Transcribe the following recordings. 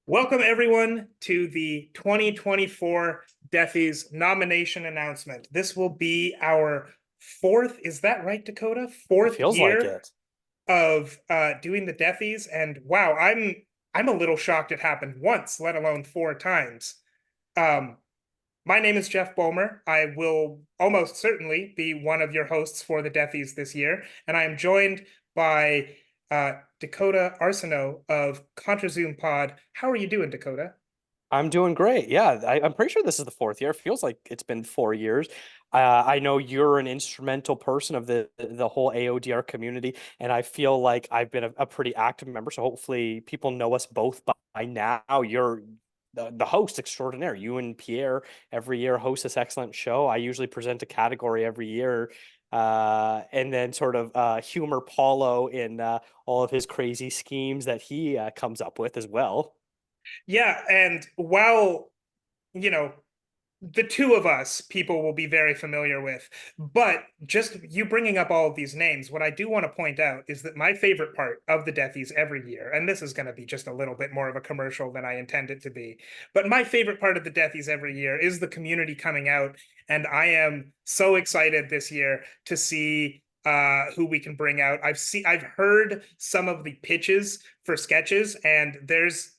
Welcome, everyone, to the 2024 Deathies nomination announcement. This will be our fourth, is that right, Dakota? It Fourth feels like year it. of doing the Deathies, and wow, I'm a little shocked it happened once, let alone four times. Um, my name is Jeff Bulmer. I will almost certainly be one of your hosts for the Deathies this year, and I am joined by Dakota Arsenault of Contra Zoom Pod. How are you doing, Dakota? I'm doing great. Yeah, I'm pretty sure this is the fourth year. It feels like it's been 4 years. I know you're an instrumental person of the whole AoDR community, and I feel like I've been a pretty active member. So hopefully people know us both by now. You're the host extraordinaire. You and Pierre every year host this excellent show. I usually present a category every year. And then sort of humor Paulo in all of his crazy schemes that he comes up with as well. Yeah, and while, you know, the two of us people will be very familiar with, but just you bringing up all of these names, what I do want to point out is that my favorite part of the Deathies every year, and this is going to be just a little bit more of a commercial than I intend it to be, but my favorite part of the Deathies every year is the community coming out, and I am so excited this year to see who we can bring out. I've heard some of the pitches for sketches, and there's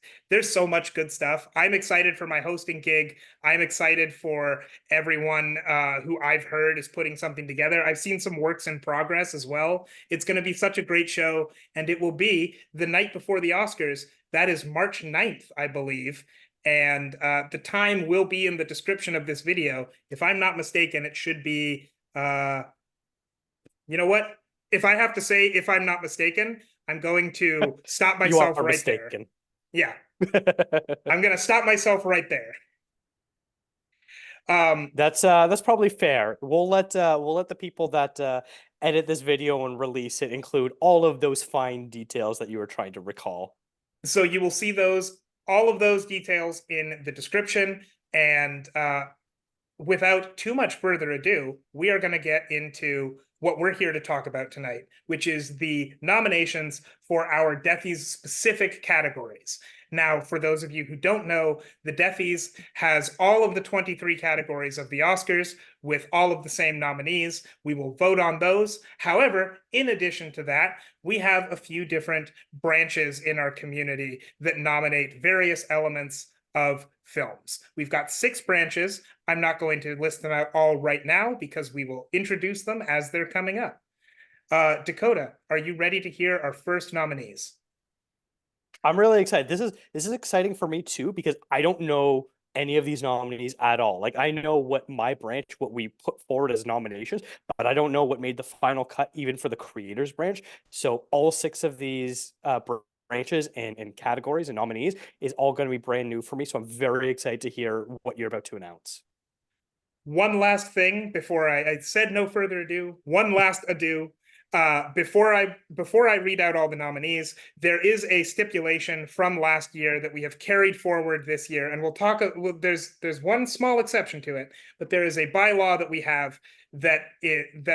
so much good stuff. I'm excited for my hosting gig. I'm excited for everyone who I've heard is putting something together. I've seen some works in progress as well. It's going to be such a great show, and it will be the night before the Oscars. That is March 9th, I believe. And the time will be in the description of this video. If I'm not mistaken, it should be, you know what? If I have to say, if I'm not mistaken, I'm going to stop You myself are right there. mistaken. Yeah, I'm going to stop myself right there. That's probably fair. We'll let the people that edit this video and release it include all of those fine details that you were trying to recall. So you will see all of those details in the description. And without too much further ado, we are going to get into what we're here to talk about tonight, which is the nominations for our Deathies specific categories. Now, for those of you who don't know, the Deathies has all of the 23 categories of the Oscars with all of the same nominees. We will vote on those. However, in addition to that, we have a few different branches in our community that nominate various elements of films. We've got 6 branches. I'm not going to list them out all right now because we will introduce them as they're coming up. Dakota, are you ready to hear our first nominees? I'm really excited. This is exciting for me too because I don't know any of these nominees at all. Like I know what my branch, what we put forward as nominations, but I don't know what made the final cut even for the creators branch. So all 6 of these branches and categories and nominees is all going to be brand new for me. So I'm very excited to hear what you're about to announce. One last thing before I said no further ado, one last adieu. Before I read out all the nominees, there is a stipulation from last year that we have carried forward this year, and we'll talk. There's one small exception to it, but there is a bylaw that we have that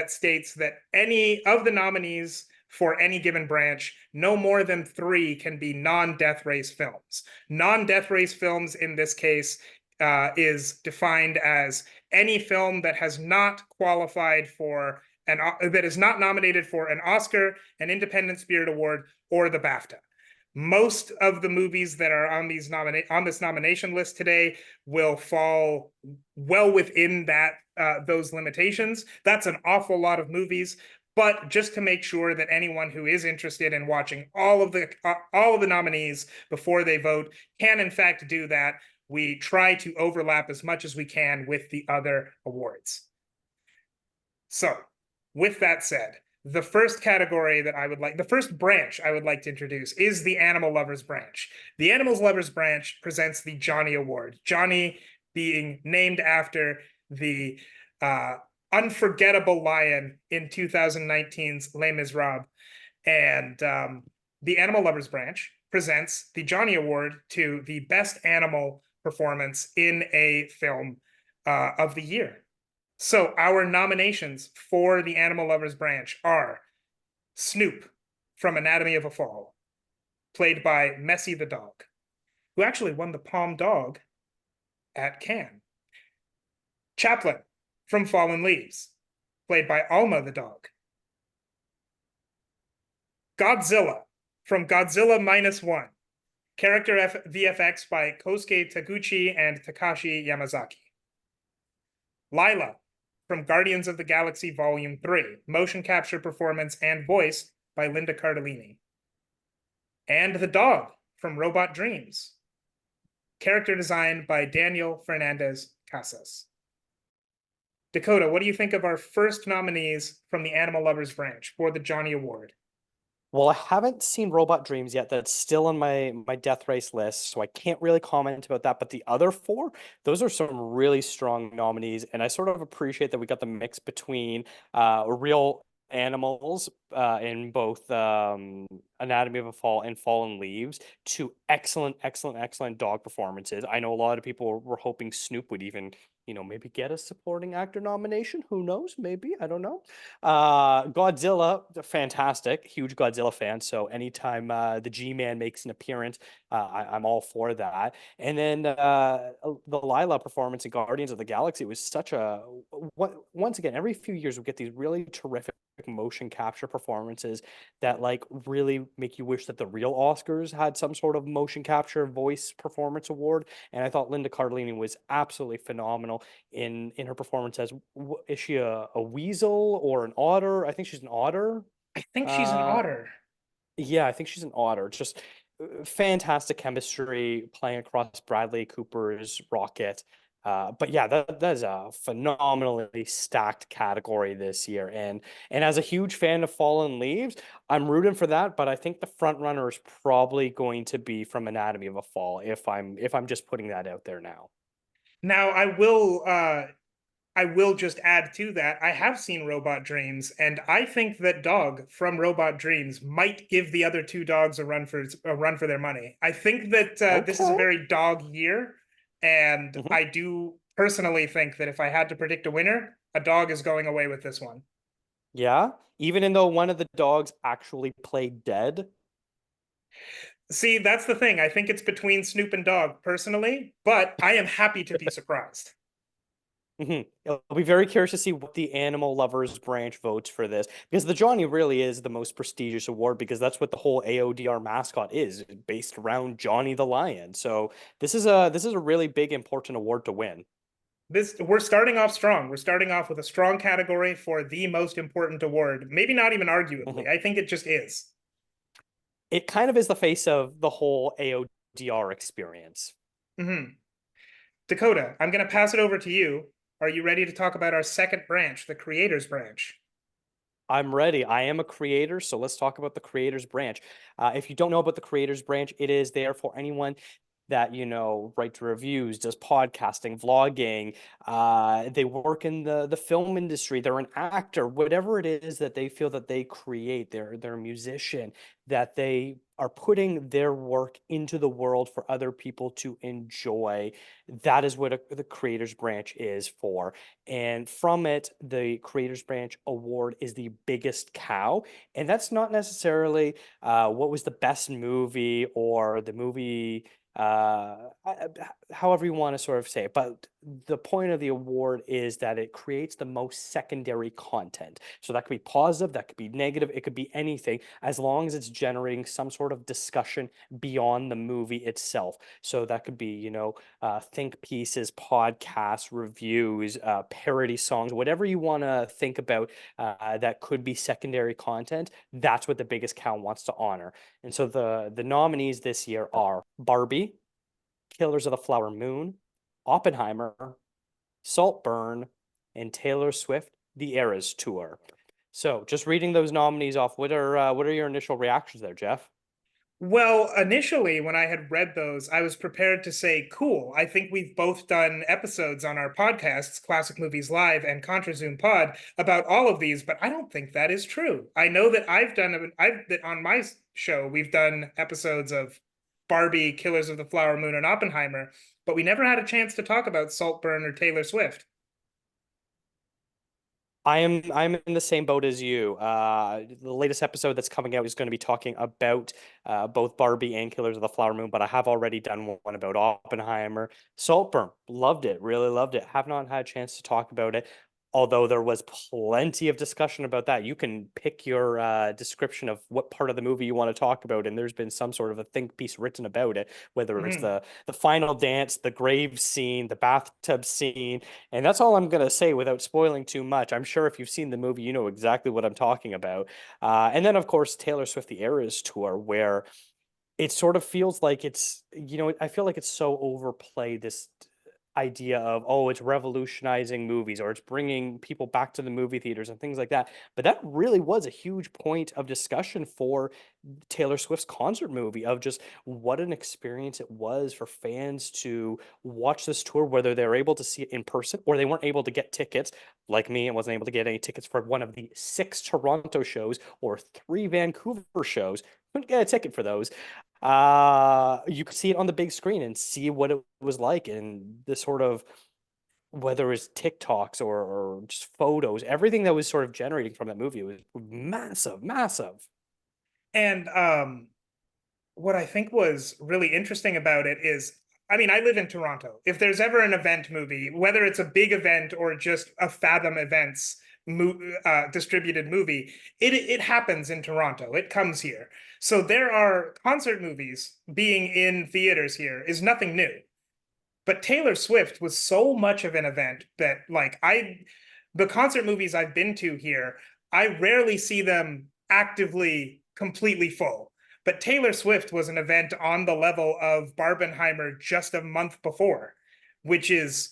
states that any of the nominees for any given branch, no more than 3 can be non-death race films. Non-death race films in this case is defined as any film that has not qualified for that is not nominated for an Oscar, an Independent Spirit Award, or the BAFTA. Most of the movies that are on this nomination list today will fall well within those limitations. That's an awful lot of movies. But just to make sure that anyone who is interested in watching all of the nominees before they vote can in fact do that, we try to overlap as much as we can with the other awards. So, with that said, the first branch I would like to introduce is the Animal Lovers branch. The Animal Lovers branch presents the Johnny Award. Johnny being named after the unforgettable lion in 2019's Les Miserables. And the Animal Lovers branch presents the Johnny Award to the best animal performance in a film of the year. So our nominations for the Animal Lovers branch are Snoop from Anatomy of a Fall, played by Messy the dog. who actually won the Palme d'Or at Cannes. Chaplin from Fallen Leaves, played by Alma the dog. Godzilla from Godzilla -1, character VFX by Kosuke Taguchi and Takashi Yamazaki. Lila from Guardians of the Galaxy Volume 3, motion capture performance and voice by Linda Cardellini. And the dog from Robot Dreams, character design by Daniel Fernandez Casas. Dakota, what do you think of our first nominees from the Animal Lovers branch for the Johnny Award? Well, I haven't seen Robot Dreams yet. That's still on my death race list, so I can't really comment about that. But the other four, those are some really strong nominees, and I sort of appreciate that we got the mix between real animals in both Anatomy of a Fall and Fallen Leaves to excellent dog performances. I know a lot of people were hoping Snoop would even, maybe get a supporting actor nomination. Who knows? Maybe. I don't know. Godzilla, fantastic. Huge Godzilla fan. So anytime the G-Man makes an appearance, I'm all for that. And then the Lila performance in Guardians of the Galaxy was such a once again, every few years we get these really terrific motion capture performances that like really make you wish that the real Oscars had some sort of motion capture voice performance award. And I thought Linda Cardellini was absolutely phenomenal in her performance as is she a weasel or an otter? I think she's an otter. I think she's an otter. Yeah, I think she's an otter. Just fantastic chemistry playing across Bradley Cooper's Rocket. But yeah, that is a phenomenally stacked category this year. And as a huge fan of Fallen Leaves, I'm rooting for that, but I think the front runner is probably going to be from Anatomy of a Fall if I'm just putting that out there now. Now, I will just add to that. I have seen Robot Dreams, and I think that Dog from Robot Dreams might give the other two dogs a run for their money. I think that this is a Okay. very dog year, and Mhm. I do personally think that if I had to predict a winner, a dog is going away with this one. Yeah, even though one of the dogs actually played dead. See, that's the thing. I think it's between Snoop and Dog personally, but I am happy to be surprised. I'll be very curious to see what the Animal Lovers branch votes for this because the Johnny really is the most prestigious award because that's what the whole AoDR mascot is based around Johnny the Lion. So this is a really big important award to win. We're starting off strong. We're starting off with a strong category for the most important award. Maybe not even arguably. I think it just is. It kind of is the face of the whole AoDR experience. Dakota, I'm going to pass it over to you. Are you ready to talk about our second branch, the creators branch? I'm ready. I am a creator, so let's talk about the creators branch. If you don't know about the creators branch, it is there for anyone that writes reviews, does podcasting, vlogging. They work in the film industry. They're an actor, whatever it is that they feel that they create. They're a musician that they are putting their work into the world for other people to enjoy. That is what the creators branch is for. And from it, the creators branch award is the biggest cow. And that's not necessarily what was the best movie or the movie however you want to sort of say it. But the point of the award is that it creates the most secondary content. So that could be positive, that could be negative, it could be anything, as long as it's generating some sort of discussion beyond the movie itself. So that could be, think pieces, podcasts, reviews, parody songs, whatever you want to think about that could be secondary content. That's what the biggest cow wants to honor. And so the nominees this year are Barbie, Killers of the Flower Moon, Oppenheimer, Saltburn, and Taylor Swift: The Eras Tour. So, just reading those nominees off, what are your initial reactions there, Jeff? Well, initially, when I had read those, I was prepared to say, cool. I think we've both done episodes on our podcasts, Classic Movies Live and Contra Zoom Pod, about all of these, but I don't think that is true. I know that that on my show, we've done episodes of Barbie, Killers of the Flower Moon, and Oppenheimer, but we never had a chance to talk about Saltburn or Taylor Swift. I'm in the same boat as you. The latest episode that's coming out is going to be talking about both Barbie and Killers of the Flower Moon, but I have already done one about Oppenheimer. Saltburn, loved it, really loved it. Have not had a chance to talk about it, although there was plenty of discussion about that. You can pick your description of what part of the movie you want to talk about, and there's been some sort of a think piece written about it, whether it's Mhm. the final dance, the grave scene, the bathtub scene, and that's all I'm gonna say without spoiling too much. I'm sure if you've seen the movie, you know exactly what I'm talking about. And then, of course, Taylor Swift The Eras Tour, where it sort of feels like I feel like it's so overplayed, this idea of, oh, it's revolutionizing movies or it's bringing people back to the movie theaters and things like that. But that really was a huge point of discussion for Taylor Swift's concert movie, of just what an experience it was for fans to watch this tour, whether they were able to see it in person or they weren't able to get tickets, like me, and wasn't able to get any tickets for one of the 6 Toronto shows or 3 Vancouver shows. Couldn't get a ticket for those. You could see it on the big screen and see what it was like, and the sort of, whether it's TikToks or just photos, everything that was sort of generating from that movie was massive, massive. And what I think was really interesting about it is, I mean, I live in Toronto. If there's ever an event movie, whether it's a big event or just a Fathom Events distributed movie, it happens in Toronto. It comes here. So there are concert movies being in theaters here is nothing new. But Taylor Swift was so much of an event that, like, the concert movies I've been to here, I rarely see them actively completely full. But Taylor Swift was an event on the level of Barbenheimer just a month before, which is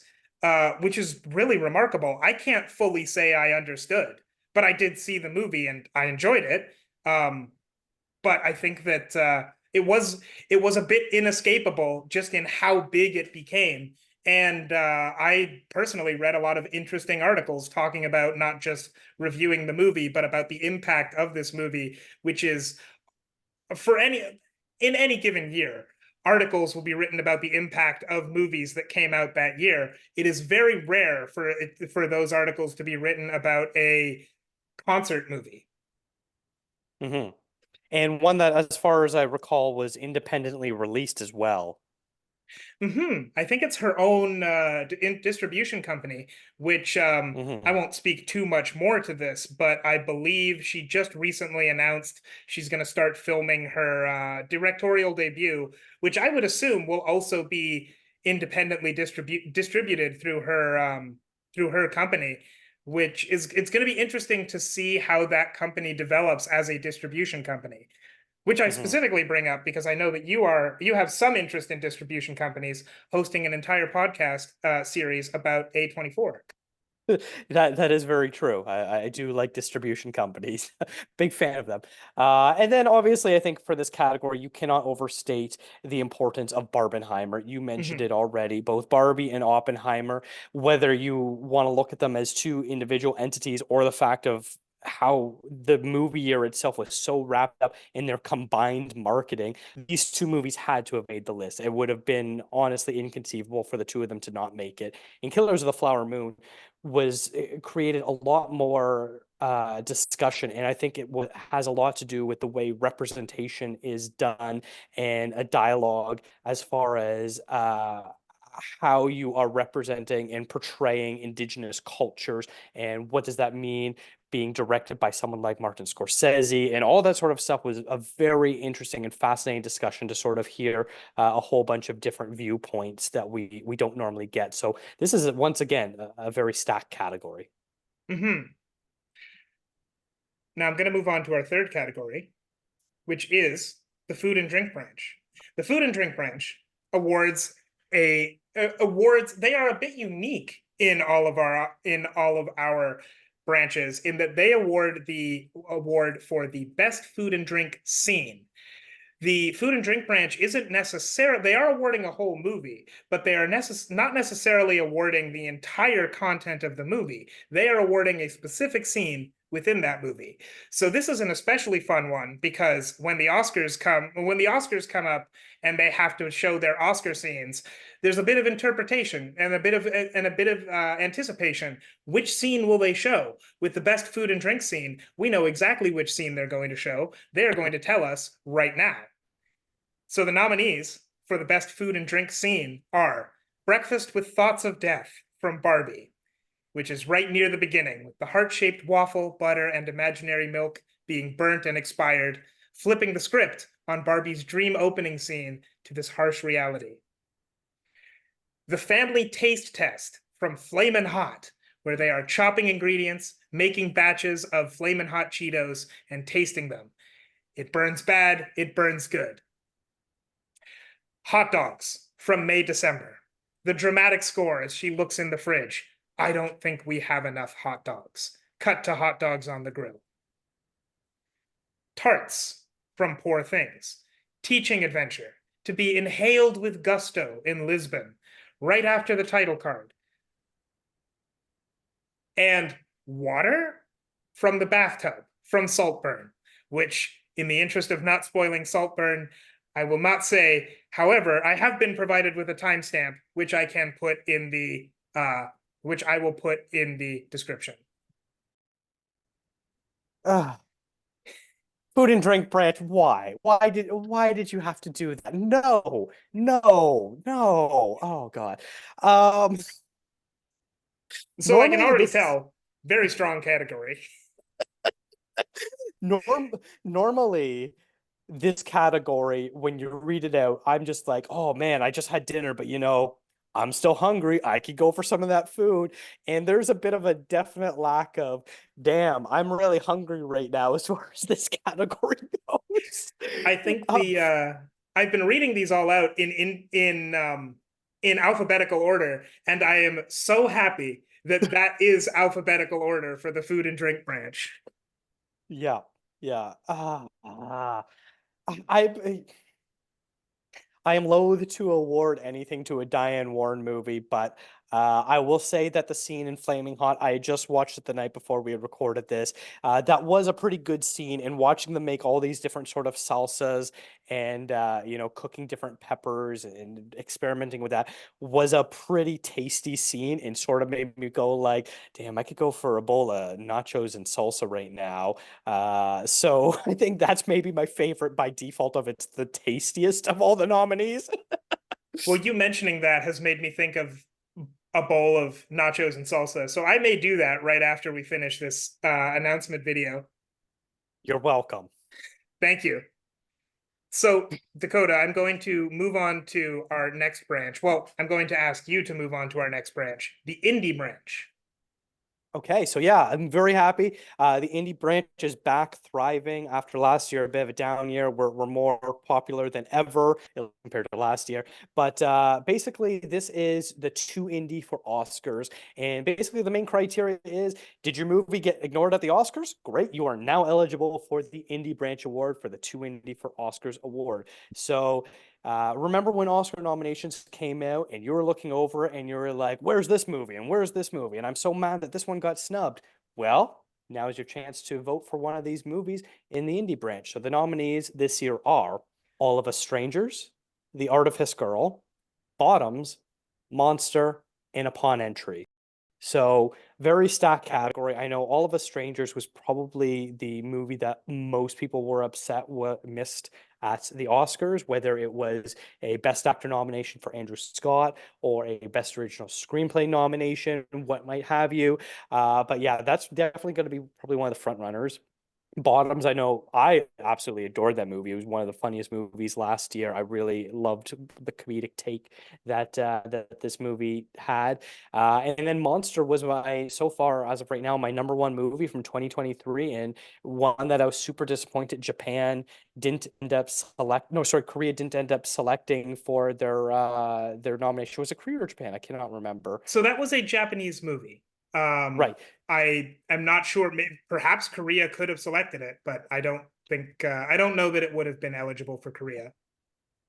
which is really remarkable. I can't fully say I understood, but I did see the movie and I enjoyed it. But I think that it was a bit inescapable just in how big it became. And I personally read a lot of interesting articles talking about not just reviewing the movie, but about the impact of this movie, which is, for any in any given year, articles will be written about the impact of movies that came out that year. It is very rare for those articles to be written about a concert movie. Hmm. And one that, as far as I recall, was independently released as well. I think it's her own distribution company, which I Hmm. won't speak too much more to this, but I believe she just recently announced she's going to start filming her directorial debut, which I would assume will also be independently distributed through her company. Which is, it's going to be interesting to see how that company develops as a distribution company, which I Hmm. specifically bring up because I know that you have some interest in distribution companies, hosting an entire podcast series about A24. That is very true. I do like distribution companies. Big fan of them. And then obviously I think for this category, you cannot overstate the importance of Barbenheimer. You mentioned Mhm. it already, both Barbie and Oppenheimer, whether you want to look at them as two individual entities or the fact of how the movie year itself was so wrapped up in their combined marketing. These two movies had to have made the list. It would have been honestly inconceivable for the two of them to not make it. In Killers of the Flower Moon was created a lot more discussion, and I think has a lot to do with the way representation is done and a dialogue as far as how you are representing and portraying indigenous cultures, and what does that mean being directed by someone like Martin Scorsese, and all that sort of stuff was a very interesting and fascinating discussion to sort of hear a whole bunch of different viewpoints that we don't normally get. So this is once again a very stacked category. Mhm. Now I'm going to move on to our third category, which is the food and drink branch. The food and drink branch awards awards. They are a bit unique in all of our branches in that they award the award for the best food and drink scene. The food and drink branch isn't necessarily, they are awarding a whole movie, but they are not necessarily awarding the entire content of the movie. They are awarding a specific scene, within that movie. So this is an especially fun one because when the Oscars come up and they have to show their Oscar scenes, there's a bit of interpretation and a bit of anticipation. Which scene will they show? With the best food and drink scene, we know exactly which scene they're going to show. They're going to tell us right now. So the nominees for the best food and drink scene are Breakfast with Thoughts of Death from Barbie, which is right near the beginning, with the heart-shaped waffle, butter, and imaginary milk being burnt and expired, flipping the script on Barbie's dream opening scene to this harsh reality. The Family Taste Test from Flamin' Hot, where they are chopping ingredients, making batches of Flamin' Hot Cheetos, and tasting them. It burns bad, it burns good. Hot Dogs from May December. The dramatic score as she looks in the fridge. I don't think we have enough hot dogs. Cut to hot dogs on the grill. Tarts from Poor Things. Teaching adventure. To be inhaled with gusto in Lisbon, right after the title card. And Water from the Bathtub from Saltburn, which, in the interest of not spoiling Saltburn, I will not say. However, I have been provided with a timestamp, which I can put in the which I will put in the description. Food and drink branch, why? Why did you have to do that? No, no, no. Oh God. So I can Normally already this tell, very strong category. normally this category, when you read it out, I'm just like, oh man, I just had dinner, but I'm still hungry. I could go for some of that food. And there's a bit of a definite lack of, damn, I'm really hungry right now as far as this category goes. I think Um, I've been reading these all out in alphabetical order, and I am so happy that that is alphabetical order for the food and drink branch. yeah, yeah. I I am loath to award anything to a Diane Warren movie, but I will say that the scene in Flaming Hot, I just watched it the night before we had recorded this. That was a pretty good scene, and watching them make all these different sort of salsas and cooking different peppers and experimenting with that was a pretty tasty scene, and sort of made me go like, damn, I could go for a bowl of nachos and salsa right now. So I think that's maybe my favorite by default of it's the tastiest of all the nominees. Well, you mentioning that has made me think of a bowl of nachos and salsa. So I may do that right after we finish this announcement video. You're welcome. Thank you. So, Dakota, I'm going to move on to our next branch. Well, I'm going to ask you to move on to our next branch, the indie branch. Okay, so yeah, I'm very happy. The indie branch is back thriving after last year, a bit of a down year. We're more popular than ever compared to last year. But basically, this is the 2 indie for Oscars. And basically, the main criteria is, did your movie get ignored at the Oscars? Great, you are now eligible for the indie branch award for the 2 indie for Oscars award. So remember when Oscar nominations came out and you were looking over it and you were like, where's this movie? And where's this movie? And I'm so mad that this one got snubbed. Well, now is your chance to vote for one of these movies in the indie branch. So the nominees this year are All of Us Strangers, The Artifice Girl, Bottoms, Monster, and Upon Entry. So very stacked category. I know All of Us Strangers was probably the movie that most people were upset missed at the Oscars, whether it was a Best Actor nomination for Andrew Scott or a Best Original Screenplay nomination, what might have you. But yeah, that's definitely going to be probably one of the front runners. Bottoms, I know I absolutely adored that movie. It was one of the funniest movies last year. I really loved the comedic take that this movie had. And then Monster was so far as of right now, my number one movie from 2023, and one that I was super disappointed Japan didn't end up Korea didn't end up selecting for their nomination. Was it Korea or Japan? I cannot remember. So that was a Japanese movie. Right. I am not sure. Perhaps Korea could have selected it, but I don't know that it would have been eligible for Korea.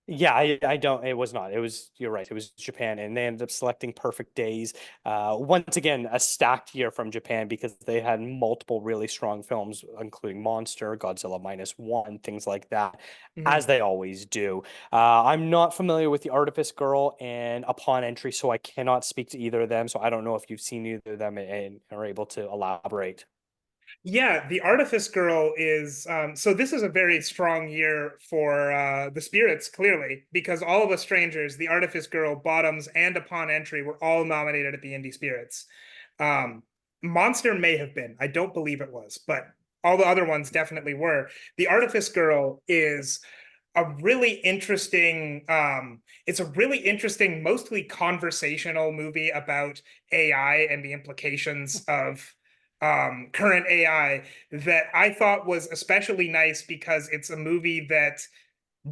Yeah, I don't. It was not. It was. You're right. It was Japan, and they ended up selecting Perfect Days. Once again, a stacked year from Japan because they had multiple really strong films, including Monster, Godzilla minus one, things like that, as Mhm. they always do. I'm not familiar with the Artifice Girl and Upon Entry, so I cannot speak to either of them. So I don't know if you've seen either of them and are able to elaborate. Yeah, the Artifice Girl is so this is a very strong year for the spirits, clearly, because All of Us Strangers, the Artifice Girl, Bottoms, and Upon Entry were all nominated at the Indie Spirits. Um, Monster may have been. I don't believe it was, but all the other ones definitely were. The Artifice Girl is a really interesting it's a really interesting, mostly conversational movie about AI and the implications of current AI that I thought was especially nice because it's a movie that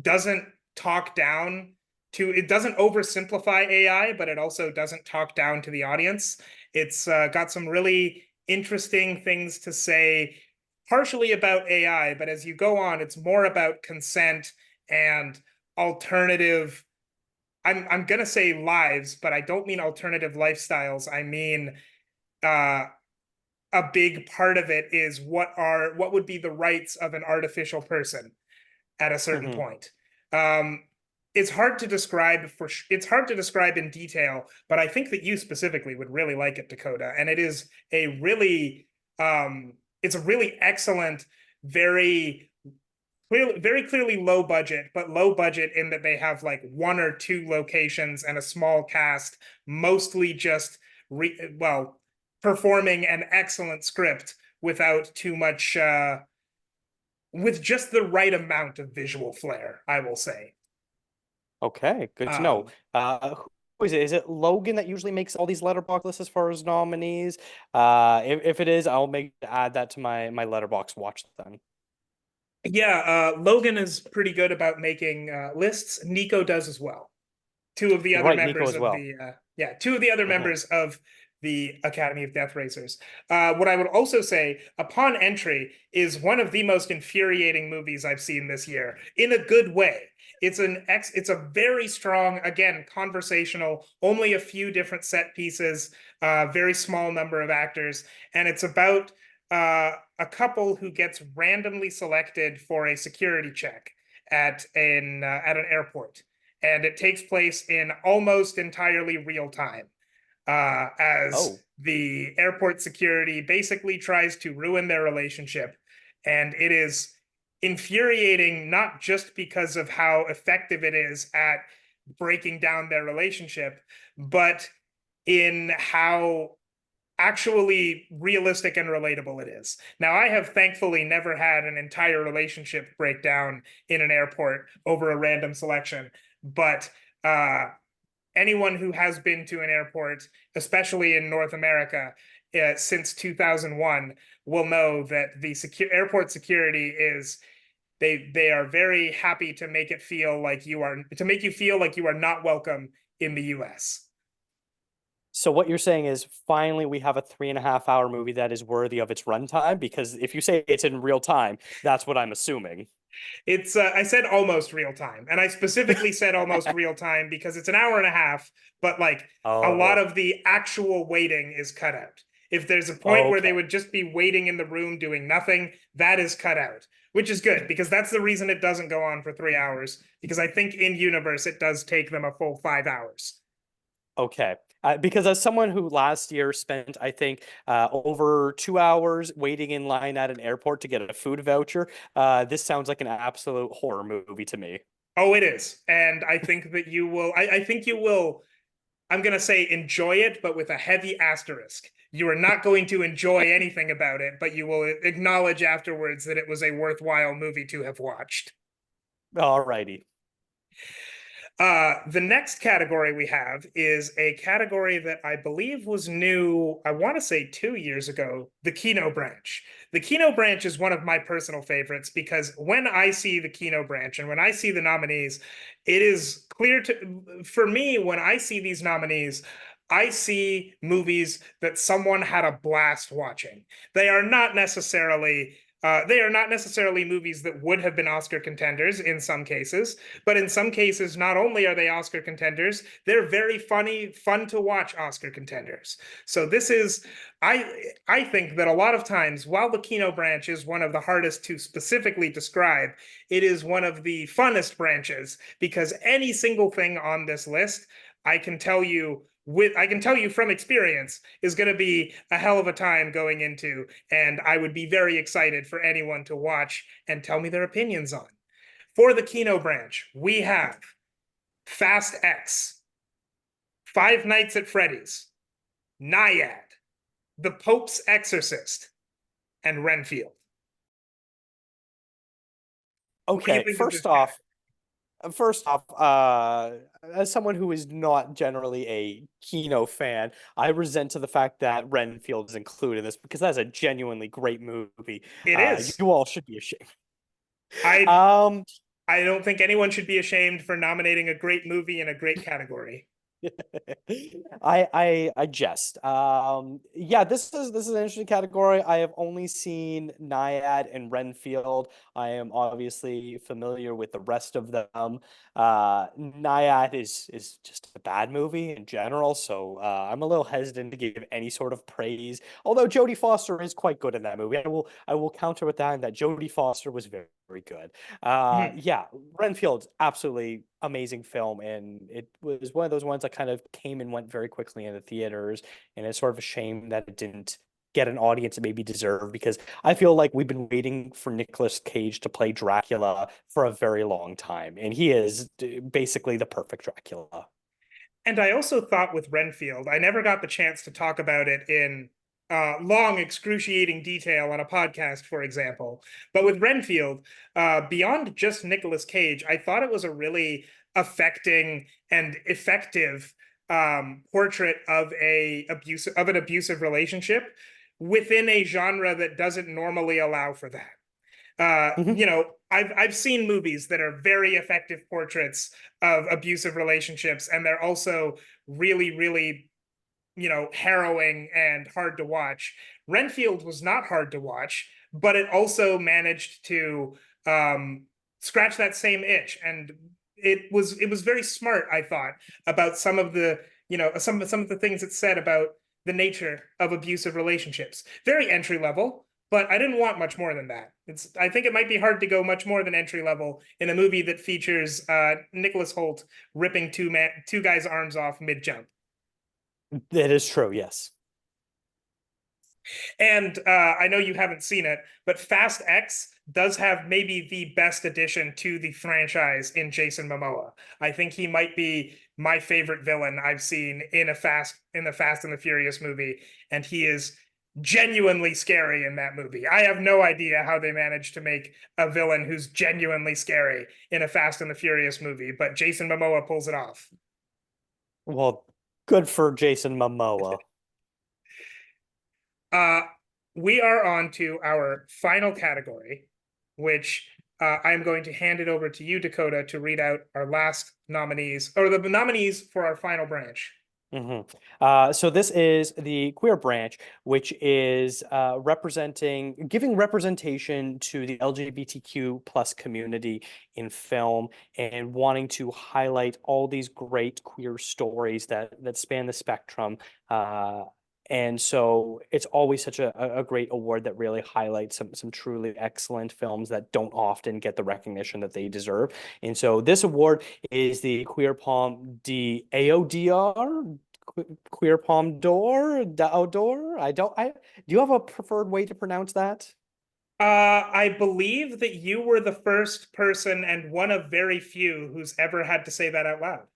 doesn't talk down it doesn't oversimplify AI, but it also doesn't talk down to the audience. It's got some really interesting things to say, partially about AI, but as you go on, it's more about consent and alternative. I'm gonna say lives, but I don't mean alternative lifestyles. I mean uh, a big part of it is what would be the rights of an artificial person at a certain Hmm. point. Um, it's hard to describe it's hard to describe in detail, but I think that you specifically would really like it, Dakota. And it is a really it's a really excellent, very very clearly low budget, but low budget in that they have like one or two locations and a small cast, mostly just well, performing an excellent script without too much with just the right amount of visual flair, I will say. Okay, good to know. Um, Who is it? Is it Logan that usually makes all these letterbox lists as far as nominees? If it is, I'll make add that to my letterbox watch then. yeah, Logan is pretty good about making lists. Nico does as well. Two of the other Right, Nico members as of well. the two of the other Hmm. members of the Academy of Death Racers. What I would also say, Upon Entry is one of the most infuriating movies I've seen this year, in a good way. It's a very strong, again, conversational, only a few different set pieces, very small number of actors, and it's about a couple who gets randomly selected for a security check at an airport, and it takes place in almost entirely real time as Oh, the airport security basically tries to ruin their relationship. And it is infuriating, not just because of how effective it is at breaking down their relationship, but in how actually realistic and relatable it is. Now, I have thankfully never had an entire relationship break down in an airport over a random selection, but anyone who has been to an airport, especially in North America, since 2001, will know that the airport security is they are very happy to make it feel like to make you feel like you are not welcome in the US. so what you're saying is finally we have a 3.5 hour movie that is worthy of its runtime? Because if you say it's in real time, that's what I'm assuming. It's I said almost real time, and I specifically said almost real time because it's an hour and a half, but like a lot Oh, of the actual waiting is cut out. If there's a point where they okay. would just be waiting in the room doing nothing, that is cut out, which is good because that's the reason it doesn't go on for 3 hours. Because I think in universe it does take them a full 5 hours. Okay. Because as someone who last year spent, I think, over 2 hours waiting in line at an airport to get a food voucher, this sounds like an absolute horror movie to me. Oh, it is, and I think that you will. I think you will. I'm going to say enjoy it, but with a heavy asterisk. You are not going to enjoy anything about it, but you will acknowledge afterwards that it was a worthwhile movie to have watched. Alrighty. The next category we have is a category that I believe was new, I want to say 2 years ago, the Kino branch. The Kino branch is one of my personal favorites because when I see the Kino branch and when I see the nominees, it is clear for me, when I see these nominees, I see movies that someone had a blast watching. They are not necessarily They are not necessarily movies that would have been Oscar contenders in some cases, but in some cases, not only are they Oscar contenders, they're very funny, fun to watch Oscar contenders. So this is, I think that a lot of times, while the Kino branch is one of the hardest to specifically describe, it is one of the funnest branches because any single thing on this list, I can tell you from experience is going to be a hell of a time going into, and I would be very excited for anyone to watch and tell me their opinions on. For the Kino branch, we have Fast X, Five Nights at Freddy's, Naiad, The Pope's Exorcist, and Renfield. What do you Okay, think of this cast? first off, as someone who is not generally a Kino fan, I resent to the fact that Renfield is included in this because that's a genuinely great movie. It is. You all should be ashamed. I Um, I don't think anyone should be ashamed for nominating a great movie in a great category. I jest. Yeah, this is an interesting category. I have only seen Naiad and Renfield. I am obviously familiar with the rest of them. Naiad is just a bad movie in general, so I'm a little hesitant to give any sort of praise. Although Jodie Foster is quite good in that movie, I will counter with that Jodie Foster was very, very good. Mhm. Yeah, Renfield's absolutely amazing film, and it was one of those ones that kind of came and went very quickly in the theaters, and it's sort of a shame that it didn't get an audience it maybe deserved because I feel like we've been waiting for Nicolas Cage to play Dracula for a very long time, and he is basically the perfect Dracula. And I also thought with Renfield, I never got the chance to talk about it in long, excruciating detail on a podcast, for example. But with Renfield, beyond just Nicolas Cage, I thought it was a really affecting and effective portrait of an abusive relationship within a genre that doesn't normally allow for that. Mhm. I've seen movies that are very effective portraits of abusive relationships, and they're also really, really, harrowing and hard to watch. Renfield was not hard to watch, but it also managed to scratch that same itch, and it was very smart, I thought, about some of the some of the things it said about the nature of abusive relationships. Very entry level, but I didn't want much more than that. I think it might be hard to go much more than entry level in a movie that features Nicholas Hoult ripping two guys' arms off mid jump. It is true, yes. And I know you haven't seen it, but Fast X does have maybe the best addition to the franchise in Jason Momoa. I think he might be my favorite villain I've seen in the Fast and the Furious movie, and he is genuinely scary in that movie. I have no idea how they managed to make a villain who's genuinely scary in a Fast and the Furious movie, but Jason Momoa pulls it off. Well, good for Jason Momoa. Uh, we are on to our final category, which I'm going to hand it over to you, Dakota, to read out our last nominees, or the nominees for our final branch. So this is the queer branch, which is giving representation to the LGBTQ plus community in film and wanting to highlight all these great queer stories that span the spectrum. And so it's always such a great award that really highlights some truly excellent films that don't often get the recognition that they deserve. And so this award is the Queer Palm de AoDR Queer Palm d'Or, d'Or. I do you have a preferred way to pronounce that? I believe that you were the first person and one of very few who's ever had to say that out loud.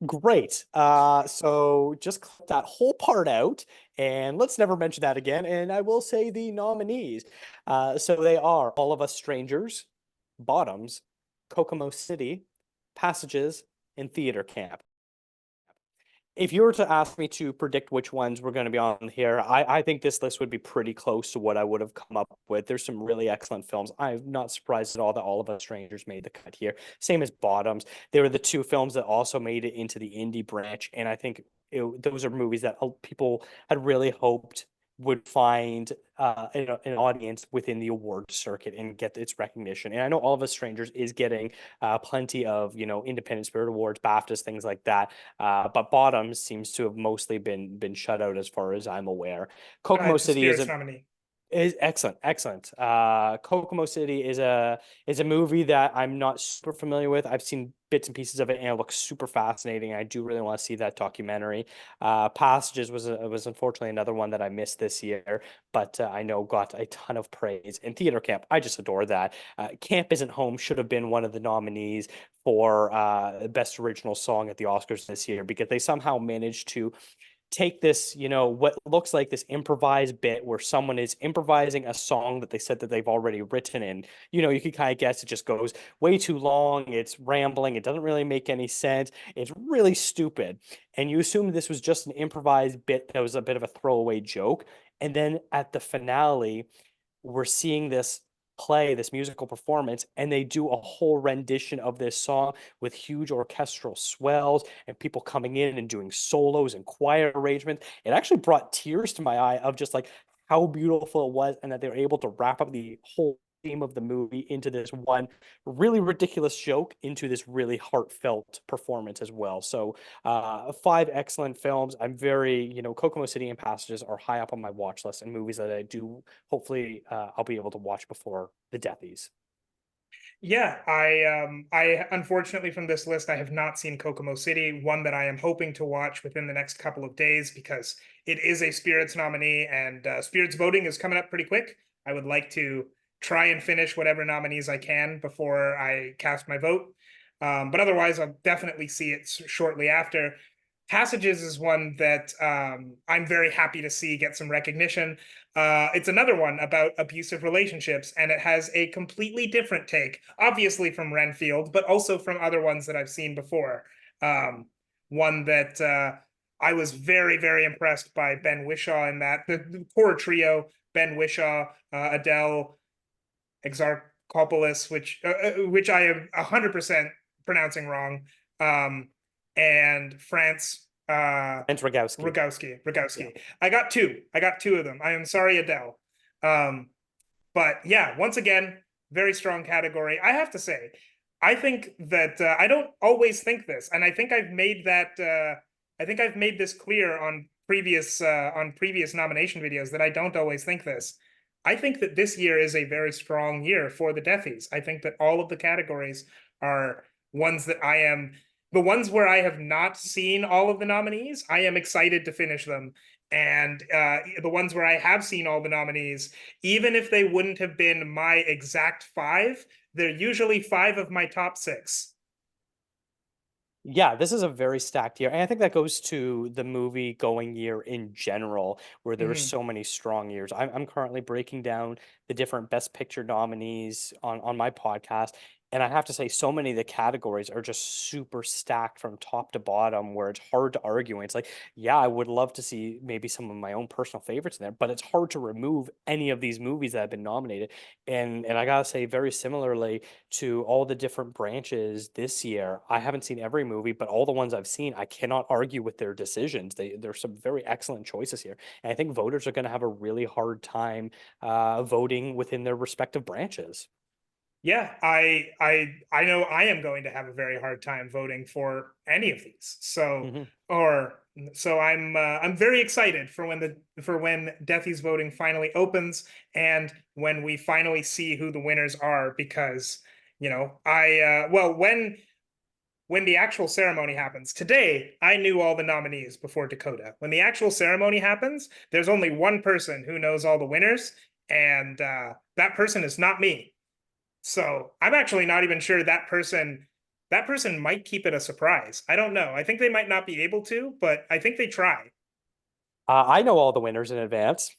Great. So just clip that whole part out and let's never mention that again. And I will say the nominees. So they are All of Us Strangers, Bottoms, Kokomo City, Passages, and Theater Camp. If you were to ask me to predict which ones were going to be on here, I think this list would be pretty close to what I would have come up with. There's some really excellent films. I'm not surprised at all that All of Us Strangers made the cut here. Same as Bottoms. They were the two films that also made it into the indie branch, and I think those are movies that people had really hoped would find an audience within the award circuit and get its recognition. And I know All of Us Strangers is getting plenty of, Independent Spirit Awards, BAFTAs, things like that. But Bottoms seems to have mostly been shut out as far as I'm aware. Kokomo It's a City Spirits nominee. is excellent, excellent. Kokomo City is a movie that I'm not super familiar with. I've seen bits and pieces of it, and it looks super fascinating. I do really want to see that documentary. Passages was unfortunately another one that I missed this year, but I know got a ton of praise. And Theater Camp, I just adore that. Camp Isn't Home should have been one of the nominees for best original song at the Oscars this year because they somehow managed to take this, what looks like this improvised bit where someone is improvising a song that they said that they've already written. And, you can kind of guess it just goes way too long. It's rambling. It doesn't really make any sense. It's really stupid. And you assume this was just an improvised bit that was a bit of a throwaway joke. And then at the finale, we're seeing this musical performance, and they do a whole rendition of this song with huge orchestral swells and people coming in and doing solos and choir arrangements. It actually brought tears to my eye of just like how beautiful it was, and that they were able to wrap up the whole theme of the movie into this one really ridiculous joke into this really heartfelt performance as well. So five excellent films. I'm very, Kokomo City and Passages are high up on my watch list and movies that I do hopefully I'll be able to watch before the Deathies. Yeah, I unfortunately from this list I have not seen Kokomo City, one that I am hoping to watch within the next couple of days because it is a Spirits nominee and Spirits voting is coming up pretty quick. I would like to try and finish whatever nominees I can before I cast my vote. But otherwise, I'll definitely see it shortly after. Passages is one that I'm very happy to see get some recognition. It's another one about abusive relationships, and it has a completely different take, obviously from Renfield, but also from other ones that I've seen before. One that I was very, very impressed by Ben Whishaw in that. The core trio, Ben Whishaw, Adele, Exarchopoulos, which I am 100% pronouncing wrong, and France And Rogowski. Rogowski. Yeah. I got two of them. I am sorry, Adele. But yeah, once again, very strong category. I have to say, I think that I don't always think this, and I think I've made that. I think I've made this clear on previous nomination videos that I don't always think this. I think that this year is a very strong year for the Deathies. I think that all of the categories are ones that the ones where I have not seen all of the nominees, I am excited to finish them. And the ones where I have seen all the nominees, even if they wouldn't have been my exact five, they're usually five of my top six. Yeah, this is a very stacked year. And I think that goes to the movie going year in general, where there are Mhm. so many strong years. I'm currently breaking down the different Best Picture nominees on my podcast. And I have to say, so many of the categories are just super stacked from top to bottom, where it's hard to argue. And it's like, yeah, I would love to see maybe some of my own personal favorites in there, but it's hard to remove any of these movies that have been nominated. And I gotta say, very similarly to all the different branches this year, I haven't seen every movie, but all the ones I've seen, I cannot argue with their decisions. There's some very excellent choices here. And I think voters are going to have a really hard time voting within their respective branches. Yeah, I know I am going to have a very hard time voting for any of these. Hmm. I'm very excited for when Deathy's voting finally opens and when we finally see who the winners are because when the actual ceremony happens today, I knew all the nominees before Dakota. When the actual ceremony happens, there's only one person who knows all the winners, and that person is not me. So I'm actually not even sure that person might keep it a surprise. I don't know. I think they might not be able to, but I think they try. I know all the winners in advance.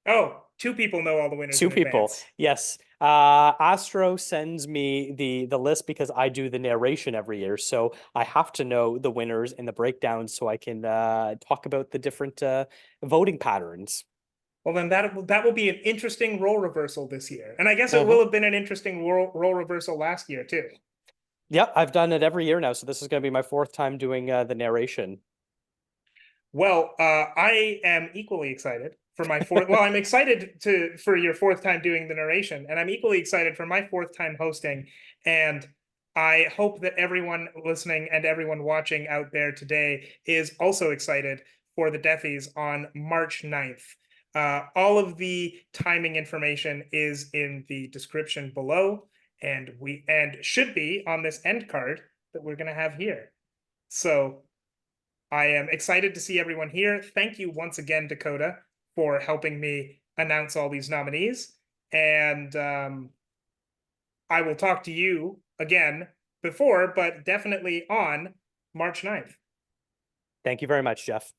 Oh, two people know all the winners Two in people, advance. yes. Astro sends me the list because I do the narration every year, so I have to know the winners and the breakdowns so I can talk about the different voting patterns. Well, then that will be an interesting role reversal this year. And I guess it will Uh-huh. have been an interesting role reversal last year too. Yep, I've done it every year now, so this is going to be my fourth time doing the narration. Well, I am equally excited for my fourth. Well, I'm excited for your fourth time doing the narration, and I'm equally excited for my fourth time hosting. And I hope that everyone listening and everyone watching out there today is also excited for the Deathies on March 9th. All of the timing information is in the description below, and should be on this end card that we're going to have here. So I am excited to see everyone here. Thank you once again, Dakota, for helping me announce all these nominees. And I will talk to you again before, but definitely on March 9th. Thank you very much, Jeff.